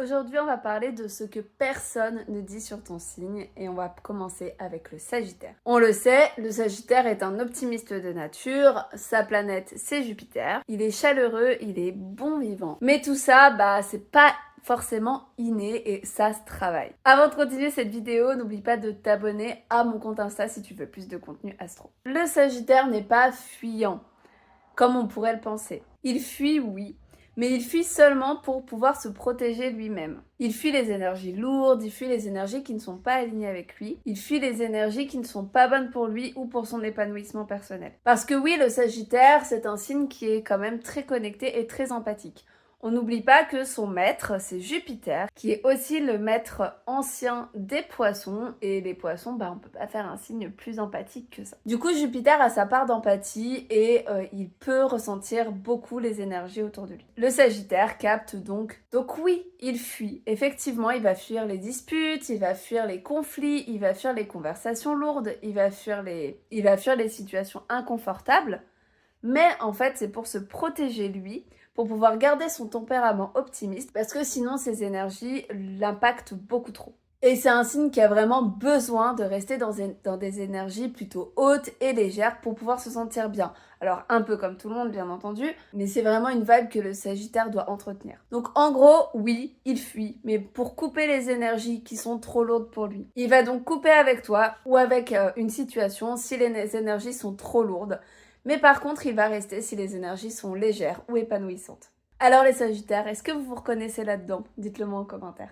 Aujourd'hui, on va parler de ce que personne ne dit sur ton signe et on va commencer avec le Sagittaire. On le sait, le Sagittaire est un optimiste de nature, sa planète c'est Jupiter, il est chaleureux, il est bon vivant. Mais tout ça, c'est pas forcément inné et ça se travaille. Avant de continuer cette vidéo, n'oublie pas de t'abonner à mon compte Insta si tu veux plus de contenu astro. Le Sagittaire n'est pas fuyant, comme on pourrait le penser. Il fuit, oui, mais il fuit seulement pour pouvoir se protéger lui-même. Il fuit les énergies lourdes, il fuit les énergies qui ne sont pas alignées avec lui, il fuit les énergies qui ne sont pas bonnes pour lui ou pour son épanouissement personnel. Parce que oui, le Sagittaire, c'est un signe qui est quand même très connecté et très empathique. On n'oublie pas que son maître, c'est Jupiter, qui est aussi le maître ancien des poissons. Et les poissons, on peut pas faire un signe plus empathique que ça. Du coup, Jupiter a sa part d'empathie et il peut ressentir beaucoup les énergies autour de lui. Le Sagittaire capte donc. Donc oui, il fuit. Effectivement, il va fuir les disputes, il va fuir les conflits, il va fuir les conversations lourdes, il va fuir les situations inconfortables. Mais en fait, c'est pour se protéger lui, pour pouvoir garder son tempérament optimiste, parce que sinon, ces énergies l'impactent beaucoup trop. Et c'est un signe qui a vraiment besoin de rester dans des énergies plutôt hautes et légères pour pouvoir se sentir bien. Alors, un peu comme tout le monde, bien entendu, mais c'est vraiment une vibe que le Sagittaire doit entretenir. Donc, en gros, oui, il fuit, mais pour couper les énergies qui sont trop lourdes pour lui. Il va donc couper avec toi ou avec une situation si les énergies sont trop lourdes. Mais par contre, il va rester si les énergies sont légères ou épanouissantes. Alors les Sagittaires, est-ce que vous vous reconnaissez là-dedans? Dites-le moi en commentaire.